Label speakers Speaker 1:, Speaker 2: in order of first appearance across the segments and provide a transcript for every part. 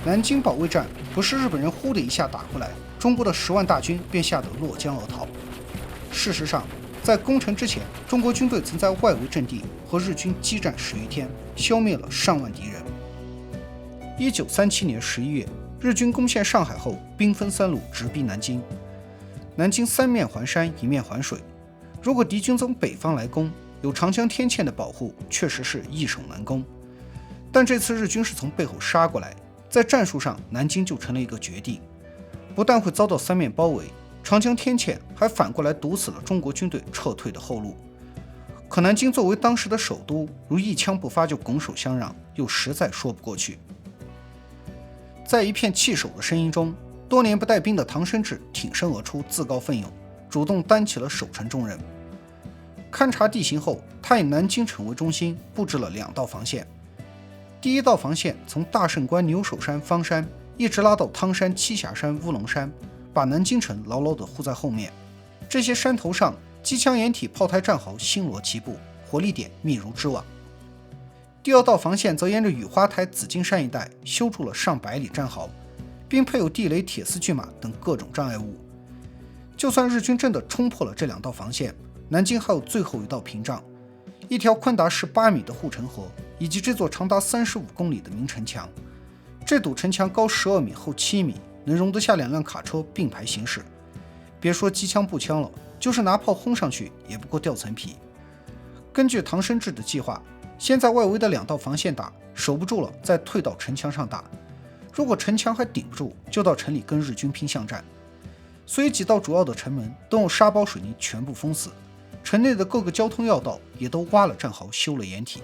Speaker 1: 南京保卫战不是日本人呼的一下打过来，中国的10万大军便吓得落江而逃。事实上，在攻城之前，中国军队曾在外围阵地和日军激战10余天，消灭了上万敌人。1937年11月，日军攻陷上海后，兵分3路直逼南京。南京3面环山，1面环水，如果敌军从北方来攻，有长江天堑的保护，确实是易守难攻。但这次日军是从背后杀过来，在战术上，南京就成了一个绝地，不但会遭到3面包围，长江天堑还反过来堵死了中国军队撤退的后路。可南京作为当时的首都，如一枪不发就拱手相让，又实在说不过去。在一片弃守的声音中，多年不带兵的唐生智挺身而出，自告奋勇，主动担起了守城重任。勘察地形后，他以南京城为中心，布置了2道防线。第一道防线从大胜关牛首山、方山一直拉到汤山、栖霞山、乌龙山，把南京城牢牢地护在后面。这些山头上，机枪掩体、炮台战壕星罗棋布，火力点密如织网。第2道防线则沿着雨花台、紫金山一带修筑了上百里战壕，并配有地雷、铁丝巨马等各种障碍物。就算日军真的冲破了这2道防线，南京还有最后一道屏障，一条宽达18米的护城河，以及这座长达35公里的明城墙。这堵城墙高12米，厚7米，能容得下2辆卡车并排行驶。别说机枪步枪了，就是拿炮轰上去也不过掉层皮。根据唐生智的计划，先在外围的2道防线打，守不住了再退到城墙上打，如果城墙还顶不住，就到城里跟日军拼巷战。所以几道主要的城门都用沙包水泥全部封死，城内的各个交通要道也都挖了战壕，修了掩体。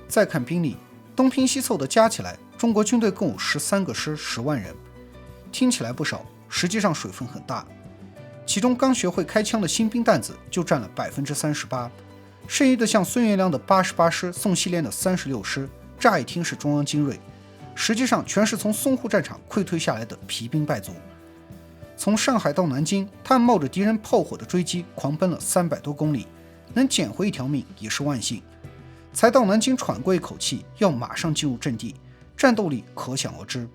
Speaker 1: 再看兵力，东拼西凑的加起来，中国军队共有13个师，10万人，听起来不少，实际上水分很大。其中刚学会开枪的新兵蛋子就占了38%，剩余的像孙元良的88师、宋希濂的36师，乍一听是中央精锐，实际上全是从淞沪战场溃退下来的疲兵败卒。从上海到南京，他们冒着敌人炮火的追击，狂奔了300多公里，能捡回一条命也是万幸。才到南京喘过一口气，要马上进入阵地，战斗力可想而知。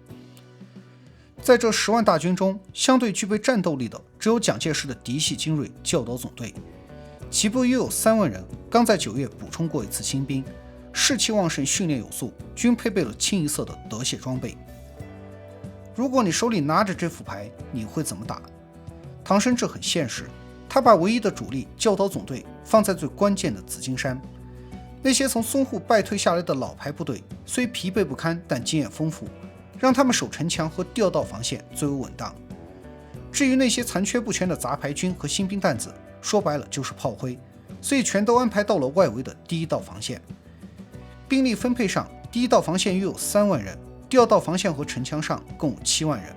Speaker 1: 在这10万大军中，相对具备战斗力的只有蒋介石的嫡系精锐教导总队，起步约有3万人，刚在9月补充过一次新兵，士气旺盛，训练有素，均配备了清一色的德械装备。如果你手里拿着这副牌，你会怎么打？唐生智很现实，他把唯一的主力教导总队放在最关键的紫金山。那些从淞沪败退下来的老牌部队，虽疲惫不堪，但经验丰富，让他们守城墙和第2道防线最为稳当。至于那些残缺不全的杂牌军和新兵蛋子，说白了就是炮灰，所以全都安排到了外围的第1道防线。兵力分配上，第1道防线约有3万人，第2道防线和城墙上共有7万人。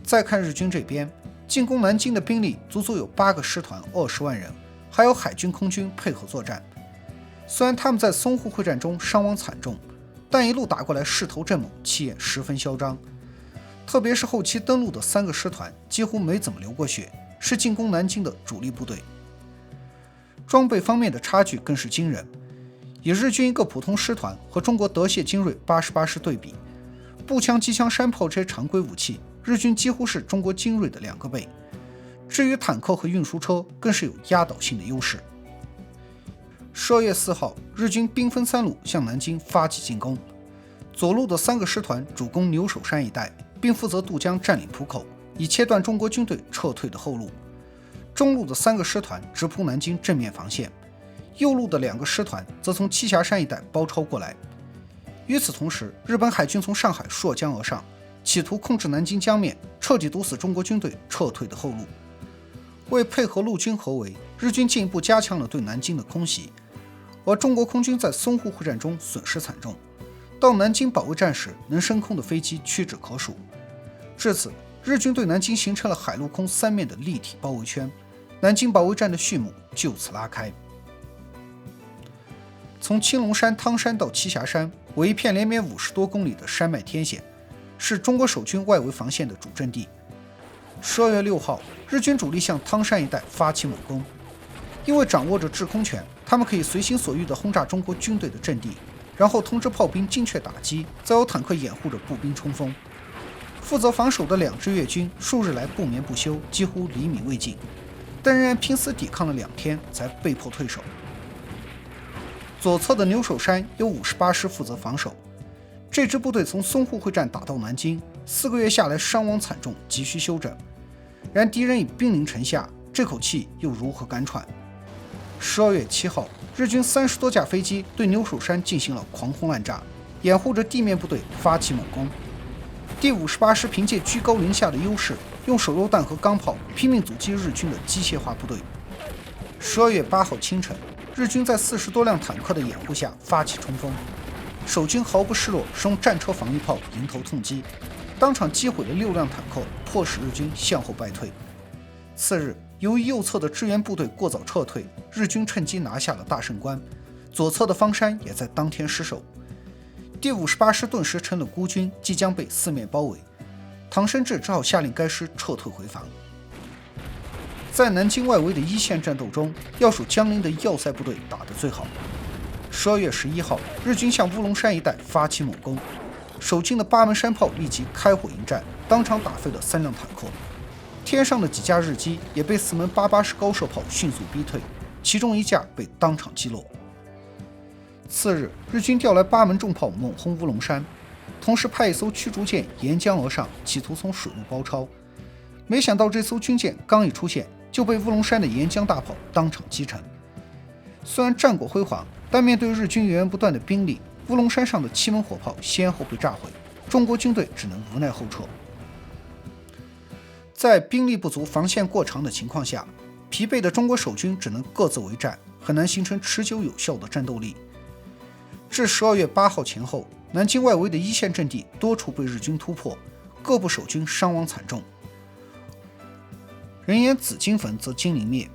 Speaker 1: 再看日军这边，进攻南京的兵力足足有8个师团，20万人，还有海军、空军配合作战。虽然他们在淞沪会战中伤亡惨重，但一路打过来势头正猛，气焰十分嚣张。特别是后期登陆的3个师团，几乎没怎么流过血，是进攻南京的主力部队。装备方面的差距更是惊人，以日军一个普通师团和中国德械精锐88师对比，步枪、机枪、山炮这些常规武器，日军几乎是中国精锐的2个倍。至于坦克和运输车，更是有压倒性的优势。12月4号，日军兵分3路向南京发起进攻。左路的3个师团主攻牛首山一带，并负责渡江占领浦口，以切断中国军队撤退的后路。中路的3个师团直扑南京正面防线，右路的2个师团则从栖霞山一带包抄过来。与此同时，日本海军从上海溯江而上，企图控制南京江面，彻底堵死中国军队撤退的后路。为配合陆军合围，日军进一步加强了对南京的空袭，而中国空军在淞沪会战中损失惨重，到南京保卫战时能升空的飞机屈指可数。至此，日军对南京形成了海陆空3面的立体包围圈，南京保卫战的序幕就此拉开。从青龙山、汤山到栖霞山，为一片连绵50多公里的山脉天险，是中国守军外围防线的主阵地。12月6号，日军主力向汤山一带发起猛攻，因为掌握着制空权，他们可以随心所欲地轰炸中国军队的阵地，然后通知炮兵精确打击，再由坦克掩护着步兵冲锋。负责防守的2支越军数日来不眠不休，几乎黎米未尽，但仍然拼死抵抗了2天，才被迫退守。左侧的牛首山由58师负责防守，这支部队从淞沪会战打到南京，4个月下来伤亡惨重，急需休整。然敌人已兵临城下，这口气又如何敢喘？12月7号，日军30多架飞机对牛首山进行了狂轰滥炸，掩护着地面部队发起猛攻。第58师凭借居高临下的优势，用手榴弹和钢炮拼命阻击日军的机械化部队。12月8号清晨，日军在40多辆坦克的掩护下发起冲锋，守军毫不示弱，使用战车防御炮迎头痛击，当场击毁了6辆坦克，迫使日军向后败退。次日，由于右侧的支援部队过早撤退，日军趁机拿下了大胜关，左侧的方山也在当天失守。第58师顿时成了孤军，即将被四面包围。唐生智只好下令该师撤退回防。在南京外围的一线战斗中，要数江陵的要塞部队打得最好。12月11号，日军向乌龙山一带发起猛攻，守军的8门山炮立即开火迎战，当场打废了3辆坦克。天上的几架日机也被4门88式高射炮迅速逼退，其中1架被当场击落。次日，日军调来8门重炮猛轰乌龙山，同时派一艘驱逐舰沿江而上，企图从水路包抄。没想到这艘军舰刚一出现，就被乌龙山的沿江大炮当场击沉。虽然战果辉煌，但面对日军源源不断的兵力，乌龙山上的7门火炮先后被炸毁，中国军队只能无奈后撤。在兵力不足、防线过长的情况下，疲惫的中国守军只能各自为战，很难形成持久有效的战斗力。至12月8号前后，南京外围的一线阵地多处被日军突破，各部守军伤亡惨重。人言紫金坟则金陵灭。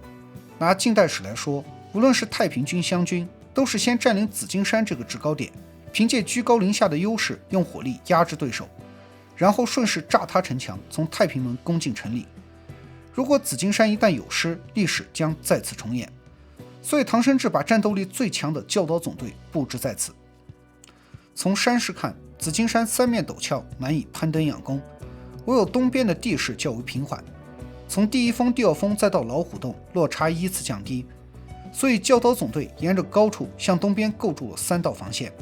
Speaker 1: 拿近代史来说，无论是太平军、湘军，都是先占领紫金山这个制高点，凭借居高临下的优势，用火力压制对手，然后顺势炸塌城墙，从太平门攻进城里。如果紫金山一旦有失，历史将再次重演。所以唐生智把战斗力最强的教导总队布置在此。从山势看，紫金山3面陡峭，难以攀登仰攻，唯有东边的地势较为平缓。从第1峰、第2峰再到老虎洞，落差依次降低，所以教导总队沿着高处向东边构筑了3道防线，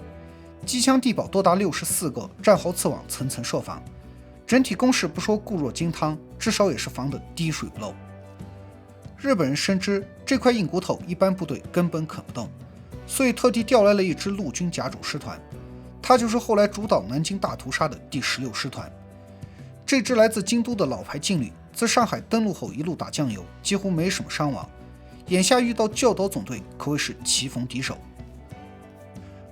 Speaker 1: 机枪地堡多达64个，战壕刺网层层设防，整体攻势不说固若金汤，至少也是防得滴水不漏。日本人深知这块硬骨头一般部队根本啃不动，所以特地调来了一支陆军甲种师团，它就是后来主导南京大屠杀的第16师团。这支来自京都的老牌劲旅，自上海登陆后一路打酱油，几乎没什么伤亡，眼下遇到教导总队可谓是棋逢敌手。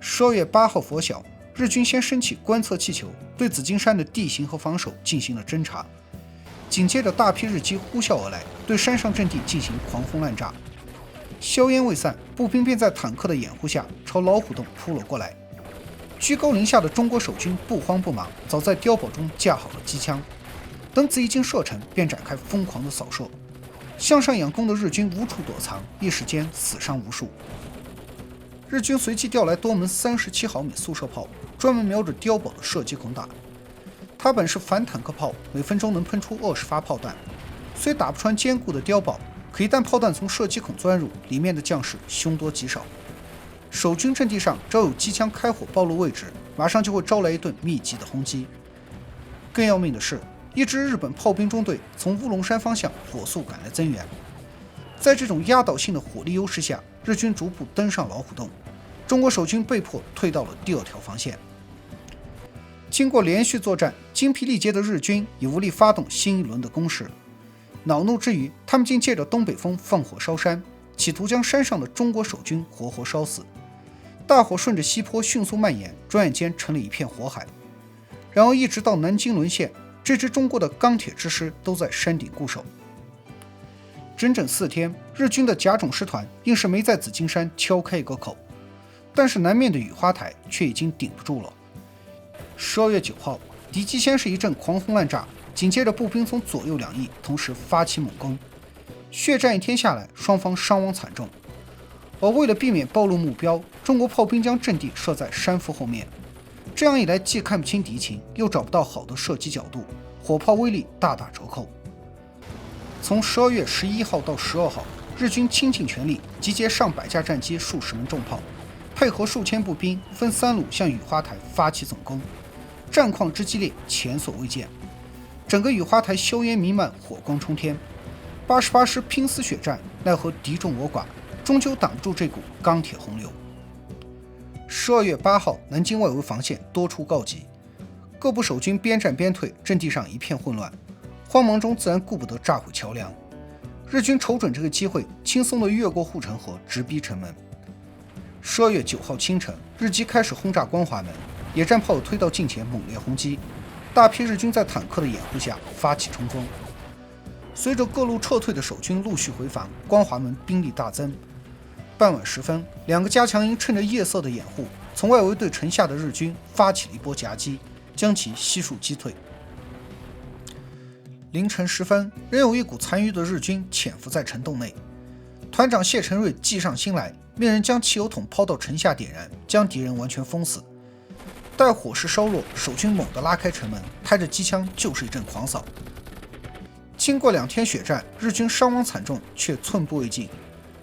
Speaker 1: 12月8号拂晓，日军先升起观测气球，对紫金山的地形和防守进行了侦察，紧接着大批日机呼啸而来，对山上阵地进行狂轰滥炸。硝烟未散，步兵便在坦克的掩护下朝老虎洞扑了过来。居高临下的中国守军不慌不忙，早在碉堡中架好了机枪，等子一经射程，便展开疯狂的扫射。向上仰攻的日军无处躲藏，一时间死伤无数。日军随即调来多门37毫米速射炮，专门瞄着碉堡的射击孔打。它本是反坦克炮，每分钟能喷出20发炮弹，虽打不穿坚固的碉堡，可一旦炮弹从射击孔钻入，里面的将士凶多吉少。守军阵地上只要有机枪开火暴露位置，马上就会招来一顿密集的轰击。更要命的是，一支日本炮兵中队从乌龙山方向火速赶来增援。在这种压倒性的火力优势下，日军逐步登上老虎洞，中国守军被迫退到了第2条防线。经过连续作战，精疲力竭的日军已无力发动新一轮的攻势。恼怒之余，他们竟借着东北风放火烧山，企图将山上的中国守军活活烧死。大火顺着西坡迅速蔓延，转眼间成了一片火海。然而一直到南京沦陷，这支中国的钢铁之师都在山顶固守。整整4天，日军的甲种师团硬是没在紫金山敲开一个口，但是南面的雨花台却已经顶不住了。12月9号，敌机先是一阵狂轰滥炸，紧接着步兵从左右两翼同时发起猛攻。血战一天下来，双方伤亡惨重。而为了避免暴露目标，中国炮兵将阵地设在山腹后面。这样一来，既看不清敌情，又找不到好的射击角度，火炮威力大打折扣。从12月11号到12号，日军倾尽全力集结上百架战机、数十门重炮，配合数千步兵，分3路向雨花台发起总攻。战况之激烈，前所未见。整个雨花台硝烟弥漫，火光冲天。88师拼死血战，奈何敌众我寡，终究挡不住这股钢铁洪流。12月8号，南京外围防线多处告急，各部守军边战边退，阵地上一片混乱。慌忙中自然顾不得炸毁桥梁，日军瞅准这个机会，轻松地越过护城河，直逼城门。12月9号清晨，日机开始轰炸光华门，野战炮推到近前，猛烈轰击，大批日军在坦克的掩护下发起冲锋。随着各路撤退的守军陆续回防，光华门兵力大增。傍晚时分，2个加强营趁着夜色的掩护，从外围对城下的日军发起了一波夹击，将其悉数击退。凌晨时分，仍有一股残余的日军潜伏在城洞内。团长谢承瑞计上心来，命人将汽油桶抛到城下点燃，将敌人完全封死。待火势稍弱，守军猛地拉开城门，抬着机枪就是一阵狂扫。经过2天血战，日军伤亡惨重，却寸步未进，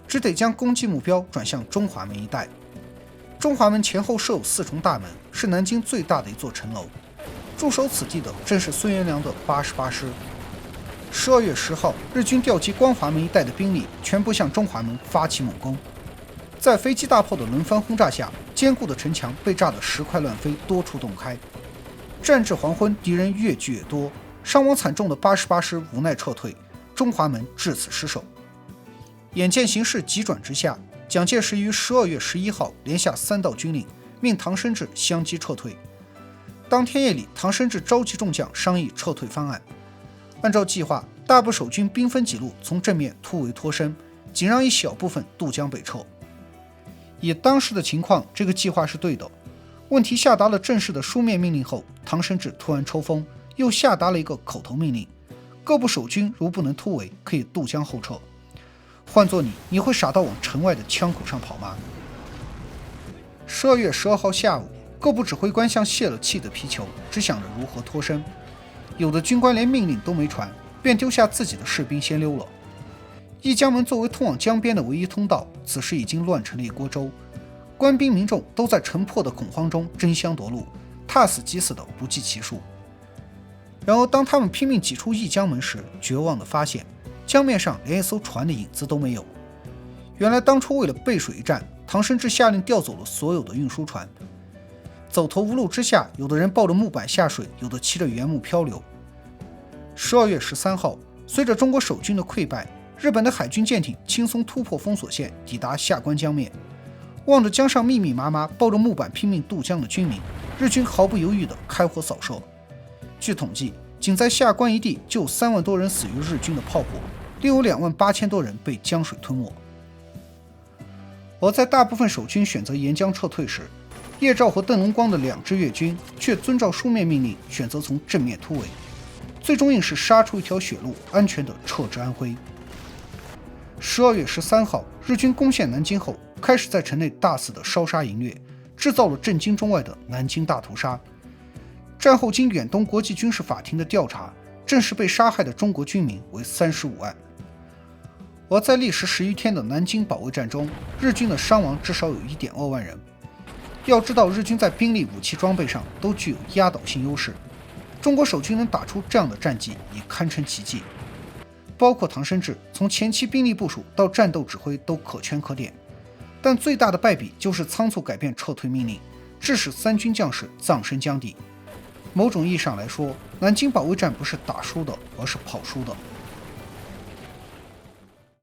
Speaker 1: 只得将攻击目标转向中华门一带。中华门前后设有4重大门，是南京最大的一座城楼。驻守此地的正是孙元良的88师。12月10号，日军调集光华门一带的兵力，全部向中华门发起猛攻。在飞机大炮的轮番轰炸下，坚固的城墙被炸得石块乱飞，多处洞开。战至黄昏，敌人越聚越多，伤亡惨重的88师无奈撤退，中华门至此失守。眼见形势急转直下，蒋介石于12月11号连下3道军令，命唐生智相继撤退。当天夜里，唐生智召集众将商议撤退方案。按照计划，大部守军兵分几路从正面突围脱身，仅让一小部分渡江北撤。以当时的情况，这个计划是对的。问题下达了正式的书面命令后，唐生智突然抽风，又下达了一个口头命令：各部守军如不能突围，可以渡江后撤。换做你会傻到往城外的枪口上跑吗？12月12号下午，各部指挥官像泄了气的皮球，只想着如何脱身。有的军官连命令都没传，便丢下自己的士兵先溜了。一江门作为通往江边的唯一通道，此时已经乱成了一锅粥。官兵民众都在城破的恐慌中争相夺路，踏死急死的不计其数。然而当他们拼命挤出一江门时，绝望地发现江面上连一艘船的影子都没有。原来当初为了背水一战，唐生智下令调走了所有的运输船。走投无路之下，有的人抱着木板下水，有的骑着原木漂流。12月13号，随着中国守军的溃败，日本的海军舰艇轻松突破封锁线，抵达下关江面。望着江上密密麻麻抱着木板拼命渡江的军民，日军毫不犹豫地开火扫射。据统计，仅在下关一地就有3万多人死于日军的炮火，另有2万8千多人被江水吞没。而在大部分守军选择沿江撤退时，叶兆和邓龙光的2支越军却遵照书面命令，选择从正面突围，最终硬是杀出一条血路，安全地撤至安徽。12月13号，日军攻陷南京后，开始在城内大肆的烧杀淫掠，制造了震惊中外的南京大屠杀。战后经远东国际军事法庭的调查，证实被杀害的中国军民为35万。而在历时10余天的南京保卫战中，日军的伤亡至少有 1.2 万人。要知道，日军在兵力、武器装备上都具有压倒性优势，中国守军能打出这样的战绩，已堪称奇迹。包括唐生智，从前期兵力部署到战斗指挥都可圈可点，但最大的败笔就是仓促改变撤退命令，致使3军将士葬身江底。某种意义上来说，南京保卫战不是打输的，而是跑输的。